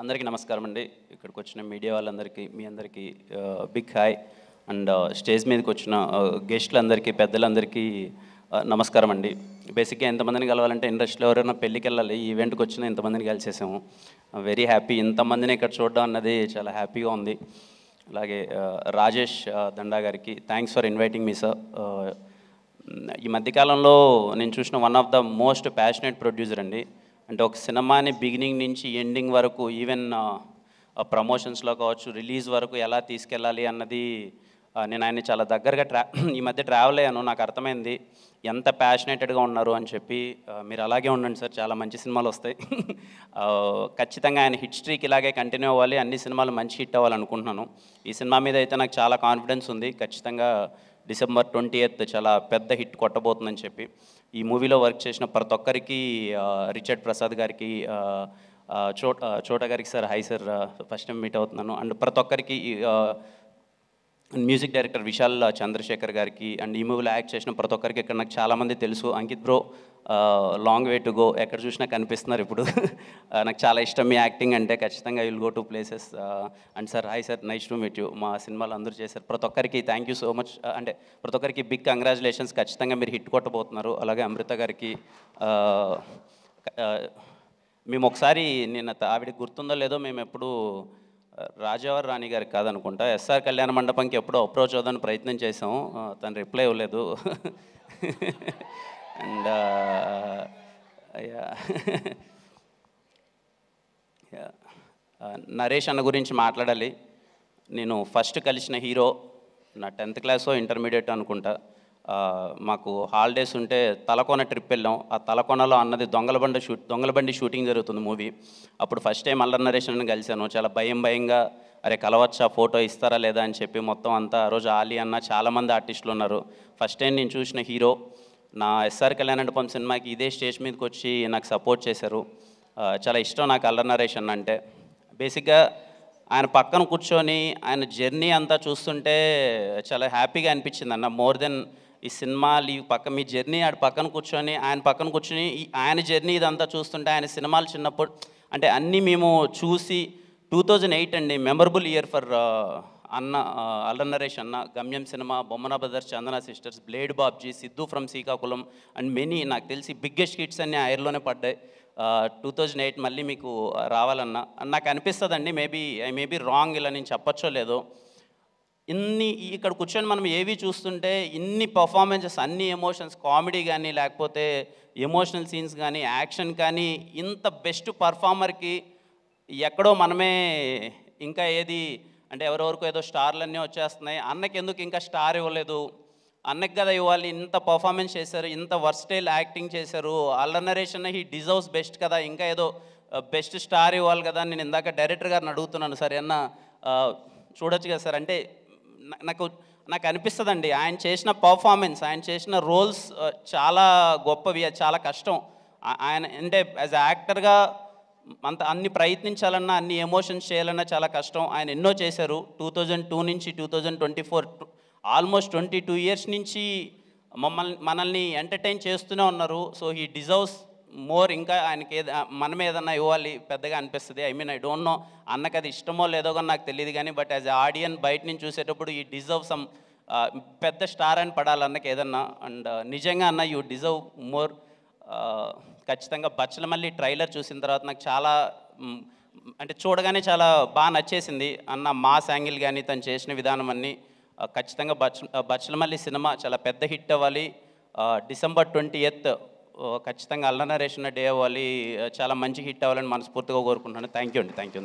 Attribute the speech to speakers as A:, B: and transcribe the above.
A: అందరికీ నమస్కారం అండి. ఇక్కడికి వచ్చిన మీడియా వాళ్ళందరికీ మీ అందరికీ బిగ్ హాయ్. అండ్ స్టేజ్ మీదకి వచ్చిన గెస్టులందరికీ పెద్దలందరికీ నమస్కారం అండి. బేసిక్గా ఎంతమందిని కలవాలంటే ఇండస్ట్రీలో ఎవరైనా పెళ్ళికి వెళ్ళాలి, ఈ ఈవెంట్కి వచ్చిన ఇంతమందిని కలిసేసాము. Very happy. ఇంతమందిని ఇక్కడ చూడడం అన్నది చాలా హ్యాపీగా ఉంది. అలాగే రాజేష్ దండా గారికి thanks for inviting me sir. ఈ మధ్యకాలంలో నేను చూసిన one of the most passionate producer అండి. అంటే ఒక సినిమాని బిగినింగ్ నుంచి ఎండింగ్ వరకు, ఈవెన్ ప్రమోషన్స్లో కావచ్చు, రిలీజ్ వరకు ఎలా తీసుకెళ్ళాలి అన్నది నేను ఆయన్ని చాలా దగ్గరగా ఈ మధ్య ట్రావెల్ అయ్యాను. నాకు అర్థమైంది ఎంత ప్యాషనేటెడ్గా ఉన్నారు అని చెప్పి. మీరు అలాగే ఉండండి సార్, చాలా మంచి సినిమాలు వస్తాయి. ఖచ్చితంగా ఆయన హిట్ స్ట్రీక్ ఇలాగే కంటిన్యూ అవ్వాలి, అన్ని సినిమాలు మంచి హిట్ అవ్వాలనుకుంటున్నాను. ఈ సినిమా మీద అయితే నాకు చాలా కాన్ఫిడెన్స్ ఉంది. ఖచ్చితంగా December 20th చాలా పెద్ద హిట్ కొట్టబోతుందని చెప్పి. ఈ మూవీలో వర్క్ చేసిన ప్రతి ఒక్కరికి, రిచర్డ్ ప్రసాద్ గారికి, చోటా గారికి sir hi sir, first time meet అవుతున్నాను. అండ్ ప్రతి ఒక్కరికి, మ్యూజిక్ డైరెక్టర్ విశాల్ చంద్రశేఖర్ గారికి, అండ్ ఈ మూవీలో యాక్ట్ చేసిన ప్రతి ఒక్కరికి ఇక్కడ నాకు చాలామంది తెలుసు. Ankit bro, long way to go, ఎక్కడ చూసినా కనిపిస్తున్నారు ఇప్పుడు. నాకు చాలా ఇష్టం మీ యాక్టింగ్ అంటే. ఖచ్చితంగా will go to places. And sir hi sir, nice to meet you. మా సినిమాలు అందరూ చేశారు. ప్రతి ఒక్కరికి థ్యాంక్ యూ సో మచ్. అంటే ప్రతి ఒక్కరికి బిగ్ కంగ్రాచులేషన్స్. ఖచ్చితంగా మీరు హిట్ కొట్టబోతున్నారు. అలాగే అమృత గారికి, మేము ఒకసారి నిన్న ఆవిడకి గుర్తుందో లేదో, మేము ఎప్పుడు రాజావారి రాణి గారికి కాదనుకుంటా, ఎస్ఆర్ కళ్యాణ మండపంకి ఎప్పుడో అప్రోచ్ అవుదాని ప్రయత్నం చేసాము. తను రిప్లై ఇవ్వలేదు. అండ్ నరేష్ అన్న గురించి మాట్లాడాలి. నేను ఫస్ట్ కలిసిన హీరో నా 10th క్లాసో ఇంటర్మీడియట్ అనుకుంటా. మాకు హాలిడేస్ ఉంటే తలకోన ట్రిప్ వెళ్ళాం. ఆ తలకోనలో అన్నది దొంగలబండి షూటింగ్ జరుగుతుంది మూవీ. అప్పుడు ఫస్ట్ టైం అల్లరి నరేష్ అన్న కలిశాను. చాలా భయంగా, అరే కలవచ్చా, ఫోటో ఇస్తారా లేదా అని చెప్పి మొత్తం అంతా. ఆ రోజు ఆలీ అన్న, చాలామంది ఆర్టిస్టులు ఉన్నారు. ఫస్ట్ టైం నేను చూసిన హీరో. నా ఎస్ఆర్ కళ్యాణ మండపం సినిమాకి ఇదే స్టేజ్ మీదకి వచ్చి నాకు సపోర్ట్ చేశారు. చాలా ఇష్టం నాకు అల్లరి నరేష్ అన్న అంటే. బేసిక్గా ఆయన పక్కన కూర్చొని ఆయన జర్నీ అంతా చూస్తుంటే చాలా హ్యాపీగా అనిపించింది అన్న. మోర్ దెన్ ఈ సినిమాలు ఈ మీ జర్నీ ఆడ పక్కన కూర్చొని, ఆయన పక్కన కూర్చొని ఆయన జర్నీ ఇదంతా చూస్తుంటే, ఆయన సినిమాలు చిన్నప్పుడు అంటే అన్నీ మేము చూసి 2008 అండి, మెమరబుల్ ఇయర్ ఫర్ అన్న, అల్లరి నరేష్ అన్న. గమ్యం cinema, Bommana brothers, Chandana sisters, blade Babji, Siddhu from Srikakulam and many, నాకు తెలిసి బిగ్గెస్ట్ హిట్స్ అన్నీ ఆ ఇయర్లోనే పడ్డాయి. 2008 మళ్ళీ మీకు రావాలన్నా నాకు అనిపిస్తుందండి. ఐ మేబీ రాంగ్, ఇలా నేను చెప్పచ్చో లేదో. ఇక్కడ కూర్చొని మనం ఏవి చూస్తుంటే ఇన్ని పర్ఫార్మెన్సెస్, అన్ని ఎమోషన్స్, కామెడీ కానీ లేకపోతే ఎమోషనల్ సీన్స్ కానీ యాక్షన్ కానీ, ఇంత బెస్ట్ పర్ఫార్మర్కి ఎక్కడో మనమే ఇంకా ఏది అంటే ఎవరెవరికో ఏదో స్టార్లన్నీ వచ్చేస్తున్నాయి, అన్నకి ఎందుకు ఇంకా స్టార్ ఇవ్వలేదు, అన్నకి కదా ఇవ్వాలి, ఇంత పర్ఫార్మెన్స్ చేశారు, ఇంత వర్స్టైల్ యాక్టింగ్ చేశారు, అల్లరి నరేష్ అన్న హీ డిజర్వ్స్ బెస్ట్ కదా, ఇంకా ఏదో బెస్ట్ స్టార్ ఇవ్వాలి కదా అని నేను ఇందాక డైరెక్టర్ గారిని అడుగుతున్నాను. సరే అన్న చూడొచ్చు కదా సార్ అంటే. నాకు అనిపిస్తుందండి ఆయన చేసిన పర్ఫార్మెన్స్, ఆయన చేసిన రోల్స్ చాలా గొప్పవి, అది చాలా కష్టం. ఆయన అంటే యాజ్ యాక్టర్గా అన్ని ప్రయత్నించాలన్నా, అన్ని ఎమోషన్స్ చేయాలన్నా చాలా కష్టం. ఆయన ఎన్నో చేశారు. 2002 నుంచి 2024, ఆల్మోస్ట్ 22 ఇయర్స్ నుంచి మనల్ని ఎంటర్టైన్ చేస్తూనే ఉన్నారు. So he deserves more. ఇంకా ఆయనకి మనం ఏదన్నా ఇవ్వాలి పెద్దగా అనిపిస్తుంది. ఐ డోంట్ నో అన్నకి అది ఇష్టమో లేదో కానీ నాకు తెలియదు కానీ, బట్ యాజ్ ఎ ఆడియన్ బయట నుంచి చూసేటప్పుడు ఈ డిజర్వ్ సమ్ పెద్ద స్టార్ అని పడాలి అన్నకి ఏదన్నా. అండ్ నిజంగా అన్న యూ డిజర్వ్ మోర్. ఖచ్చితంగా బచ్చలమల్లి ట్రైలర్ చూసిన తర్వాత నాకు చాలా అంటే చూడగానే చాలా బాగా నచ్చేసింది అన్న. మాస్ యాంగిల్ కానీ తను చేసిన విధానం అన్నీ. ఖచ్చితంగా బచ్చలమల్లి సినిమా చాలా పెద్ద హిట్ అవ్వాలి. December 20th ఖచ్చితంగా అల్లరి నరేష్ డే అవ్వాలి, చాలా మంచి హిట్ అవ్వాలని మనస్ఫూర్తిగా కోరుకుంటున్నాను. థ్యాంక్ యూ అండి. Thank you.